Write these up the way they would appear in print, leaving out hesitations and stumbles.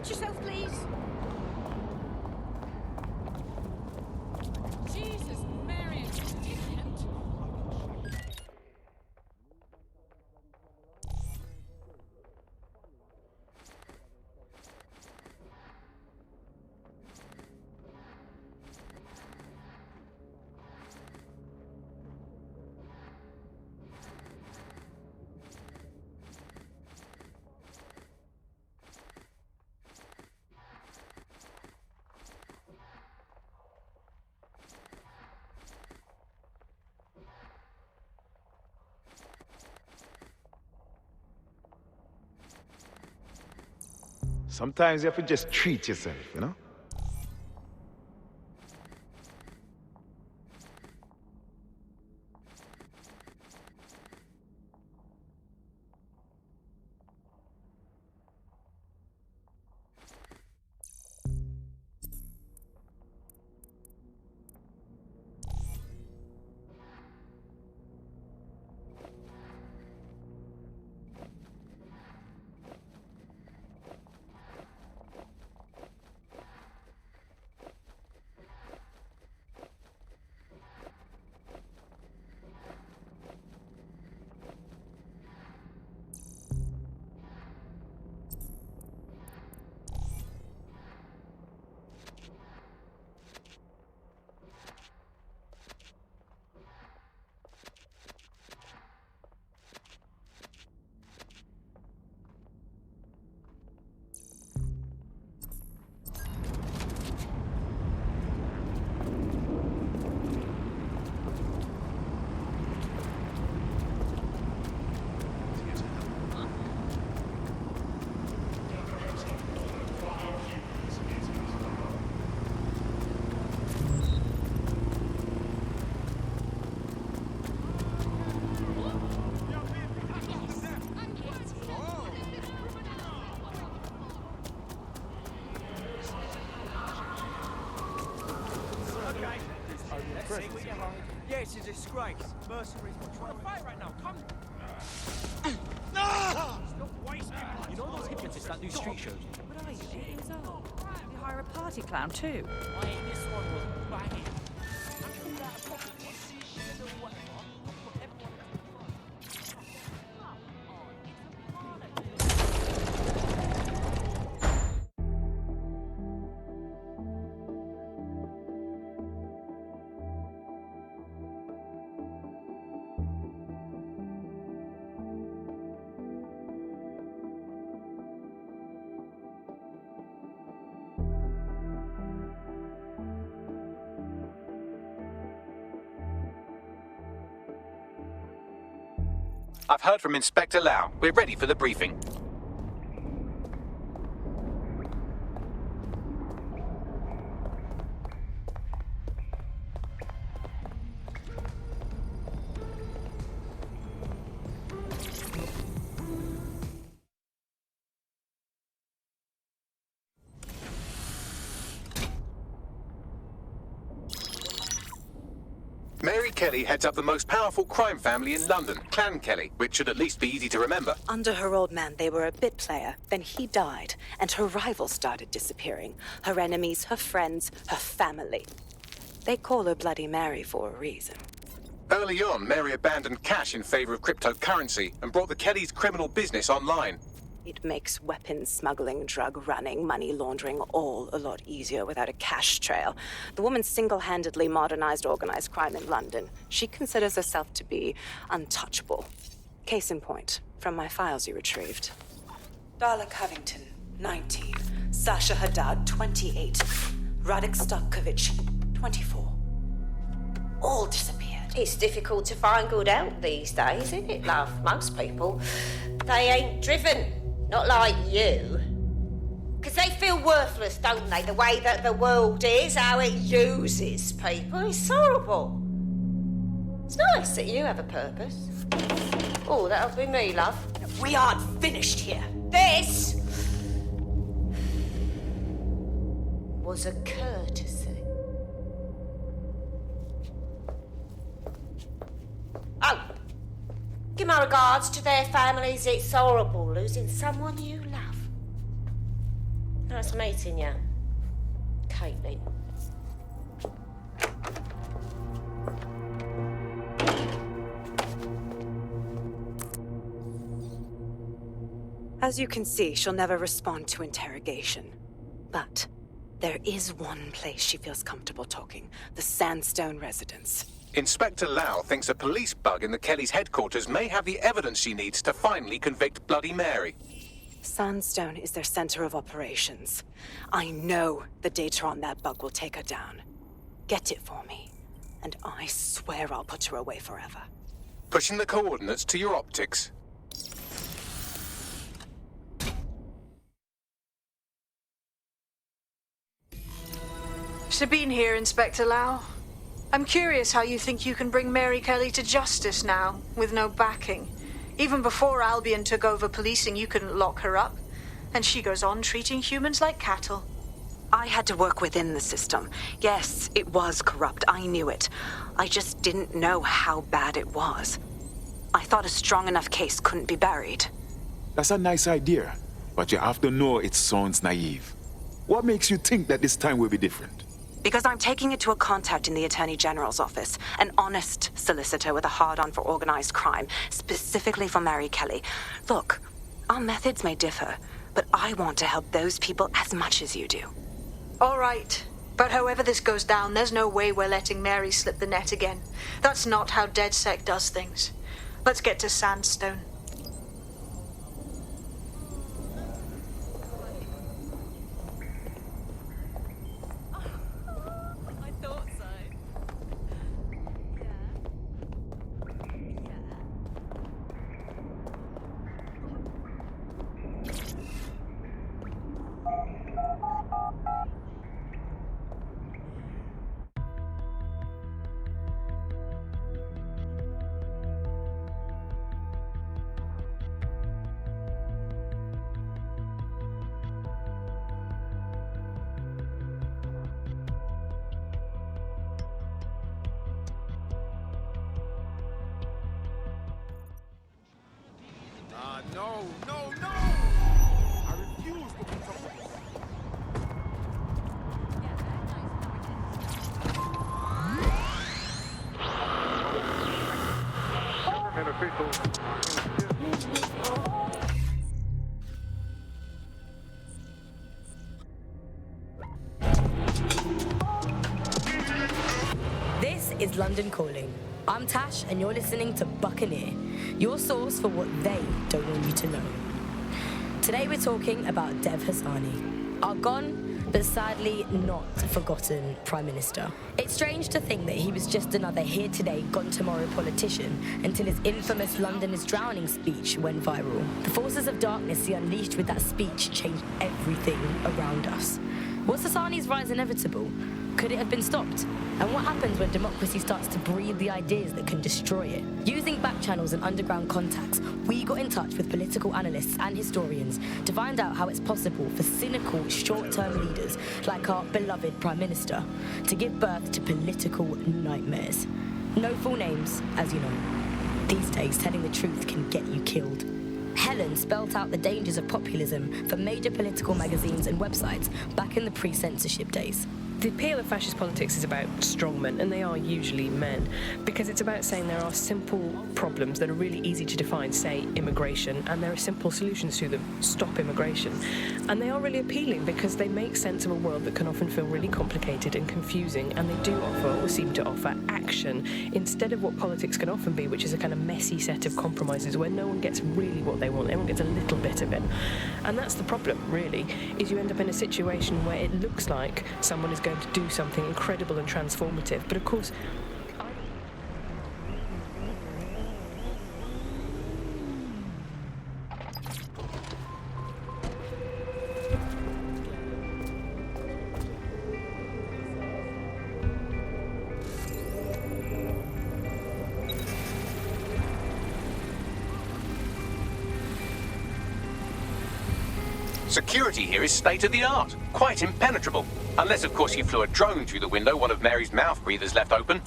Watch yourself, please. Jesus, Mary, idiot. Sometimes you have to just treat yourself, you know? Yeah, it's a disgrace. Mercenaries will try to fight right now. Come. Stop wasting. You know those hypnotists that do street shows? What are you, 8 years old? You hire a party clown too? Wait, this one was banging. I called out a pocket one. So whatever. I'll put everyone I've heard from Inspector Lau. We're ready for the briefing. Mary Kelly heads up the most powerful crime family in London, Clan Kelly, which should at least be easy to remember. Under her old man, they were a bit player. Then he died, and her rivals started disappearing. Her enemies, her friends, her family. They call her Bloody Mary for a reason. Early on, Mary abandoned cash in favor of cryptocurrency and brought the Kellys' criminal business online. It makes weapons smuggling, drug running, money laundering all a lot easier without a cash trail. The woman single-handedly modernized organized crime in London. She considers herself to be untouchable. Case in point, from my files you retrieved. Darla Covington, 19. Sasha Haddad, 28. Radek Stokovich, 24. All disappeared. It's difficult to find good help these days, isn't it, love? Most people, they ain't driven. Not like you. Because they feel worthless, don't they? The way that the world is, how it uses people. It's horrible. It's nice that you have a purpose. Oh, that'll be me, love. We aren't finished here. This was a courtesy. Oh, give my regards to their families. It's horrible losing someone you love. Nice meeting you, Caitlin. As you can see, she'll never respond to interrogation. But there is one place she feels comfortable talking, the Sandstone residence. Inspector Lau thinks a police bug in the Kellys' headquarters may have the evidence she needs to finally convict Bloody Mary. Sandstone is their center of operations. I know the data on that bug will take her down. Get it for me, and I swear I'll put her away forever. Pushing the coordinates to your optics. Sabine here, Inspector Lau. I'm curious how you think you can bring Mary Kelly to justice now, with no backing. Even before Albion took over policing, you couldn't lock her up. And she goes on treating humans like cattle. I had to work within the system. Yes, it was corrupt. I knew it. I just didn't know how bad it was. I thought a strong enough case couldn't be buried. That's a nice idea, but you have to know it sounds naive. What makes you think that this time will be different? Because I'm taking it to a contact in the Attorney General's office, an honest solicitor with a hard-on for organized crime, specifically for Mary Kelly. Look, our methods may differ, but I want to help those people as much as you do. All right. But however this goes down, there's no way we're letting Mary slip the net again. That's not how DedSec does things. Let's get to Sandstone. I thought so. No, no, no! I refuse to be told. Government officials. This is London Calling. I'm Tash, and you're listening to Buccaneer, your source for what they don't want you to know. Today we're talking about Dev Hassani, our gone, but sadly not forgotten Prime Minister. It's strange to think that he was just another here today, gone tomorrow politician until his infamous London is drowning speech went viral. The forces of darkness he unleashed with that speech changed everything around us. Was Hassani's rise inevitable? Could it have been stopped? And what happens when democracy starts to breed the ideas that can destroy it? Using back channels and underground contacts, we got in touch with political analysts and historians to find out how it's possible for cynical, short-term leaders like our beloved Prime Minister to give birth to political nightmares. No full names, as you know. These days, telling the truth can get you killed. Helen spelt out the dangers of populism for major political magazines and websites back in the pre-censorship days. The appeal of fascist politics is about strongmen, and they are usually men, because it's about saying there are simple problems that are really easy to define, say immigration, and there are simple solutions to them. Stop immigration. And they are really appealing because they make sense of a world that can often feel really complicated and confusing, and they do offer, or seem to offer, action instead of what politics can often be, which is a kind of messy set of compromises where no one gets really what they want, everyone gets a little bit of it. And that's the problem, really, is you end up in a situation where it looks like someone is going to do something incredible and transformative, but of course Security here is state-of-the-art, quite impenetrable. Unless, of course, you flew a drone through the window one of Mary's mouth breathers left open.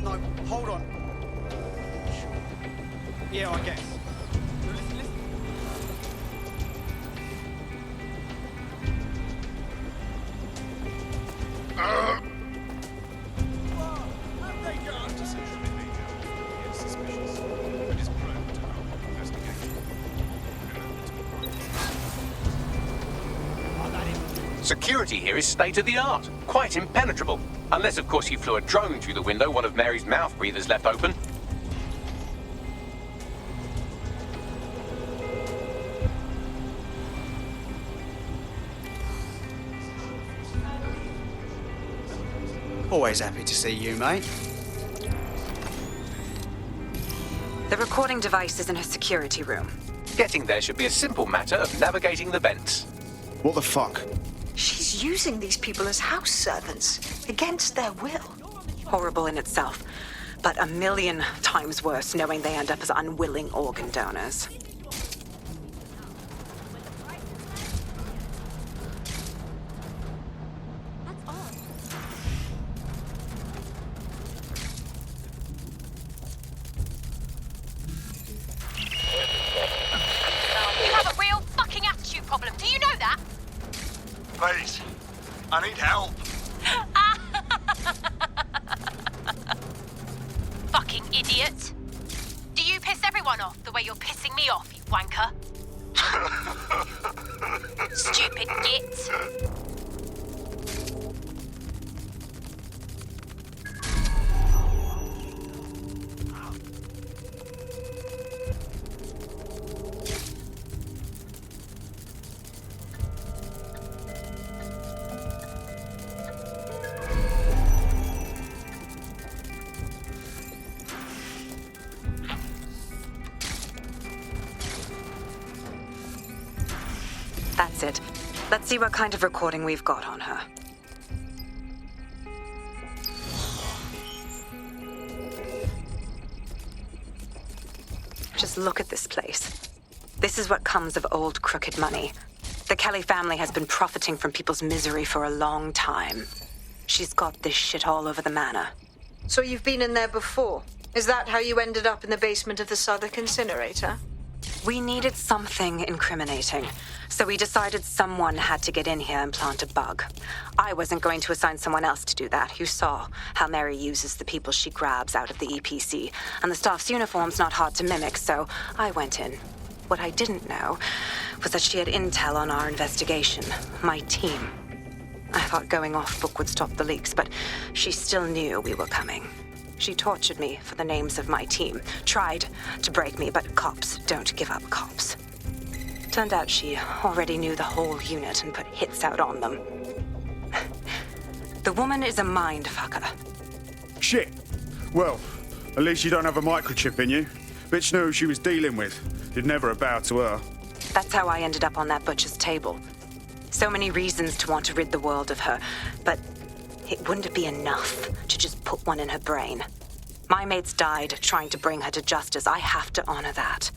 No, hold on. Yeah, I guess. Listen. Security here is state-of-the-art, quite impenetrable. Unless, of course, you flew a drone through the window one of Mary's mouth breathers left open. Always happy to see you, mate. The recording device is in her security room. Getting there should be a simple matter of navigating the vents. What the fuck? She's using these people as house servants, against their will. Horrible in itself, but a million times worse knowing they end up as unwilling organ donors. You have a real fucking attitude problem. Do you know that? Please, I need help. Fucking idiot. Do you piss everyone off the way you're pissing me off, you wanker? Stupid git. That's it. Let's see what kind of recording we've got on her. Just look at this place. This is what comes of old crooked money. The Kelly family has been profiting from people's misery for a long time. She's got this shit all over the manor. So you've been in there before? Is that how you ended up in the basement of the Southwark incinerator? We needed something incriminating, so we decided someone had to get in here and plant a bug. I wasn't going to assign someone else to do that. You saw how Mary uses the people she grabs out of the EPC, and the staff's uniform's not hard to mimic, so I went in. What I didn't know was that she had intel on our investigation, my team. I thought going off book would stop the leaks, but she still knew we were coming. She tortured me for the names of my team, tried to break me, but cops don't give up cops. Turned out she already knew the whole unit and put hits out on them. The woman is a mind fucker. Shit. Well, at least you don't have a microchip in you. Bitch knew who she was dealing with. You'd never have bowed to her. That's how I ended up on that butcher's table. So many reasons to want to rid the world of her, but it wouldn't be enough to just put one in her brain. My mates died trying to bring her to justice. I have to honor that.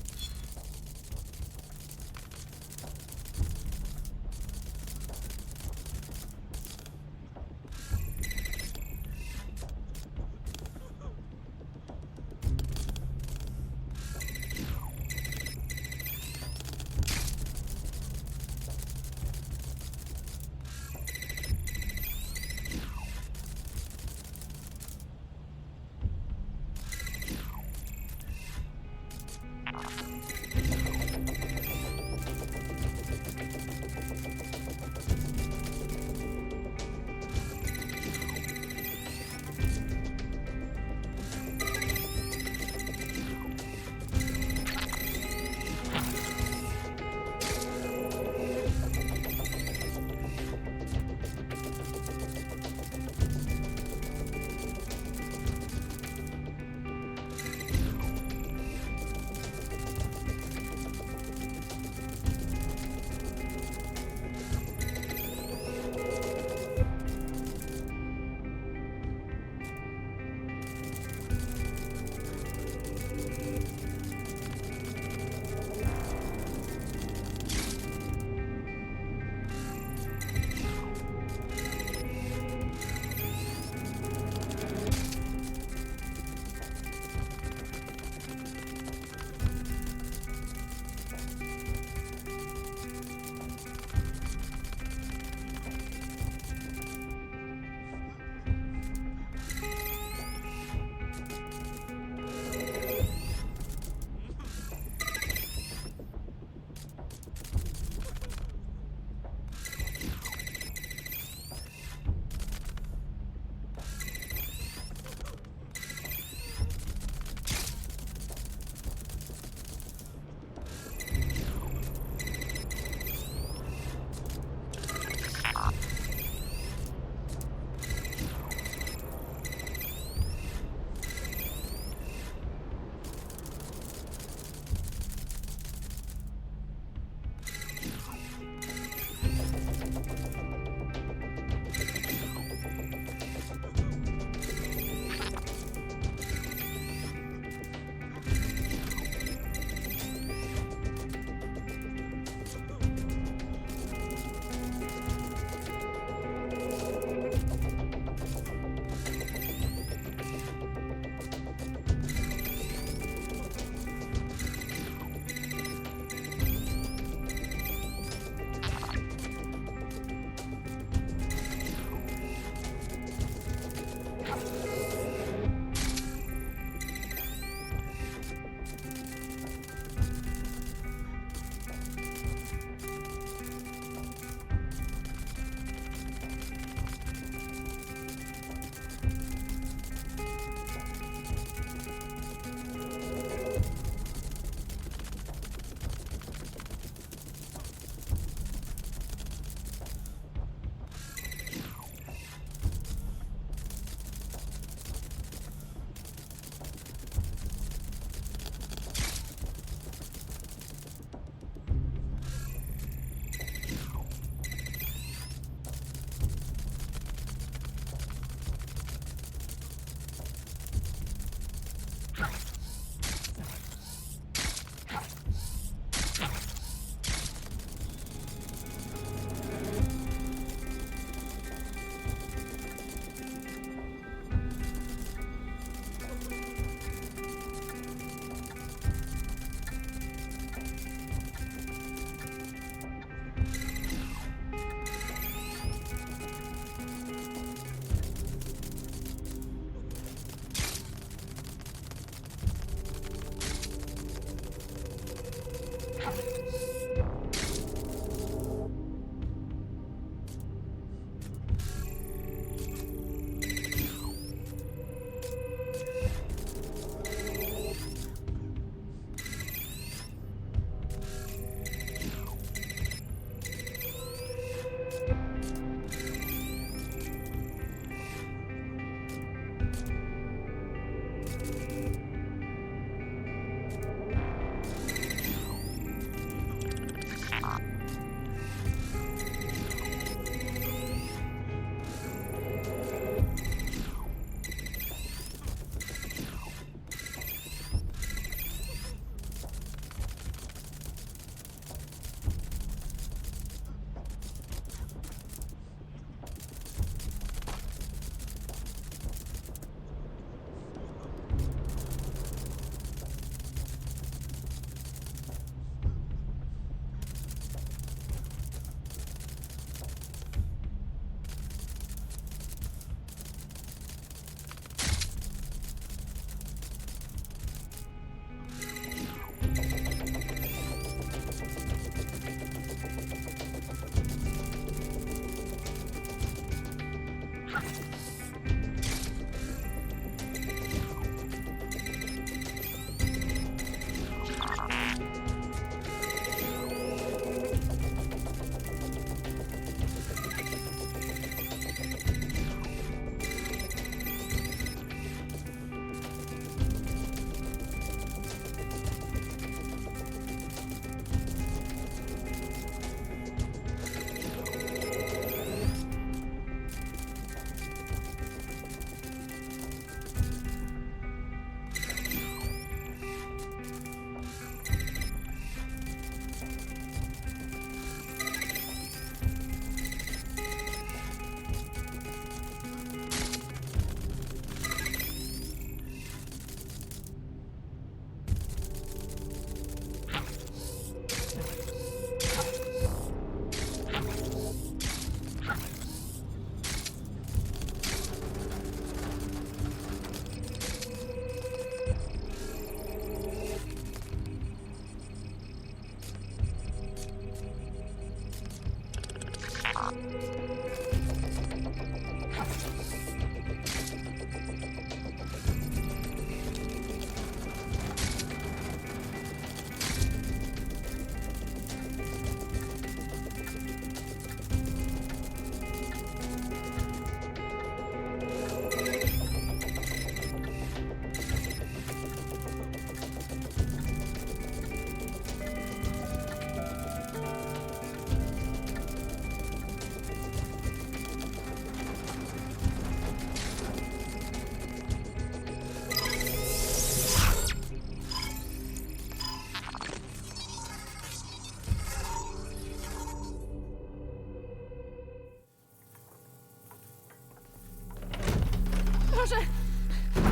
Proszę!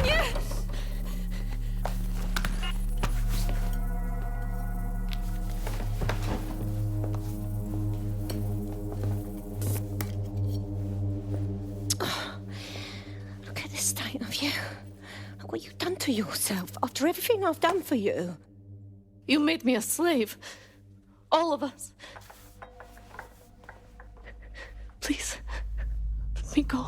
Nie! Look at the state of you. Look what you've done to yourself after everything I've done for you. You made me a slave. All of us. Please, let me go.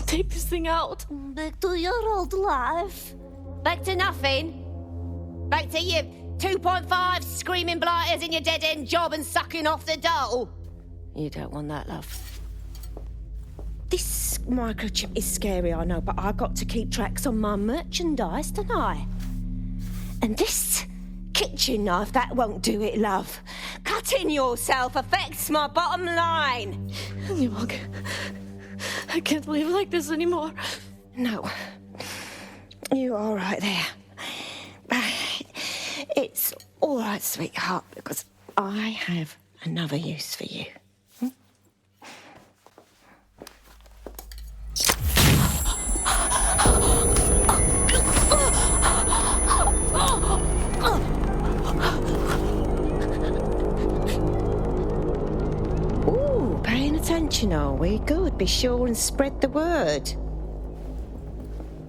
Take this thing out. Back to your old life. Back to nothing. Back to you 2.5 screaming blighters in your dead-end job and sucking off the dole. You don't want that, love. This microchip is scary, I know, but I got to keep tracks on my merchandise, don't I? And this kitchen knife, that won't do it, love. Cutting yourself affects my bottom line. Look, I can't live like this anymore. No. You're all right there. It's all right, sweetheart, because I have another use for you. Ooh, paying attention, are we? Good. Be sure and spread the word.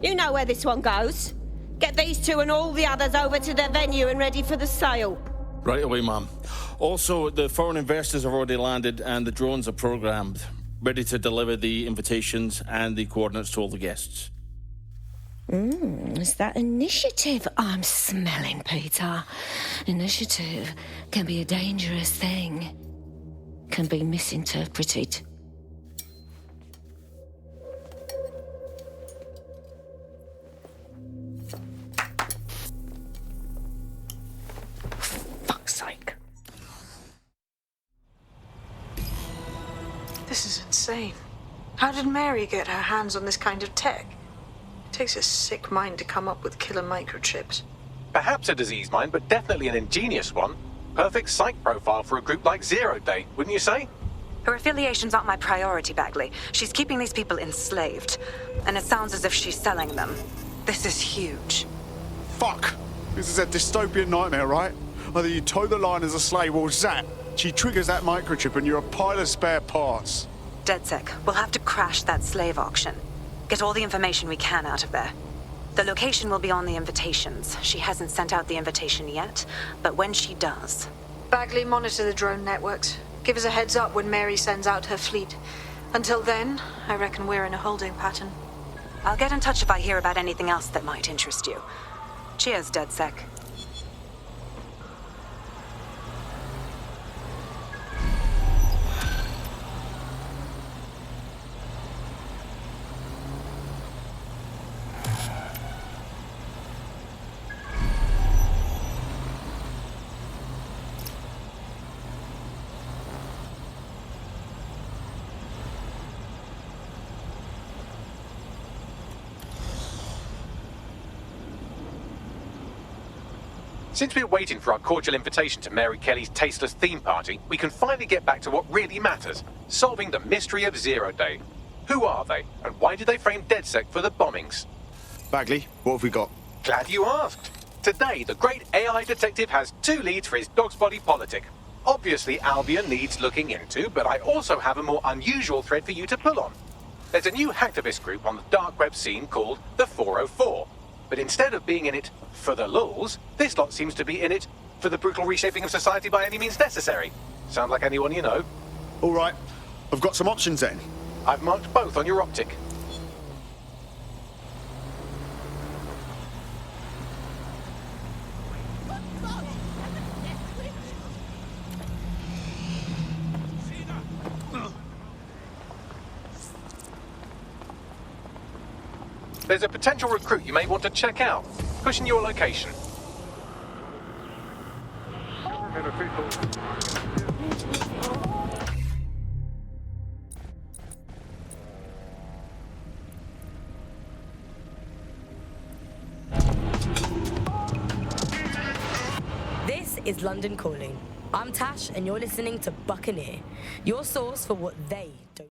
You know where this one goes. Get these two and all the others over to the venue and ready for the sale. Right away, ma'am. Also, the foreign investors have already landed and the drones are programmed, ready to deliver the invitations and the coordinates to all the guests. It's that initiative I'm smelling, Peter. Initiative can be a dangerous thing. Can be misinterpreted. Fuck's sake. This is insane. How did Mary get her hands on this kind of tech? It takes a sick mind to come up with killer microchips. Perhaps a disease mind, but definitely an ingenious one. Perfect psych profile for a group like Zero Day, wouldn't you say? Her affiliations aren't my priority, Bagley. She's keeping these people enslaved. And it sounds as if she's selling them. This is huge. Fuck! This is a dystopian nightmare, right? Either you toe the line as a slave or zap. She triggers that microchip and you're a pile of spare parts. DedSec, we'll have to crash that slave auction. Get all the information we can out of there. The location will be on the invitations. She hasn't sent out the invitation yet, but when she does... Bagley, monitor the drone networks. Give us a heads up when Mary sends out her fleet. Until then, I reckon we're in a holding pattern. I'll get in touch if I hear about anything else that might interest you. Cheers, DedSec. Since we're waiting for our cordial invitation to Mary Kelly's tasteless theme party, we can finally get back to what really matters, solving the mystery of Zero Day. Who are they, and why did they frame DedSec for the bombings? Bagley, what have we got? Glad you asked. Today, the great AI detective has 2 leads for his dog's body politic. Obviously, Albion needs looking into, but I also have a more unusual thread for you to pull on. There's a new hacktivist group on the dark web scene called the 404. But instead of being in it for the lulz, this lot seems to be in it for the brutal reshaping of society by any means necessary. Sound like anyone you know? All right, I've got some options then. I've marked both on your optic. There's a potential recruit you may want to check out. Pushing your location. This is London Calling. I'm Tash, and you're listening to Buccaneer, your source for what they don't.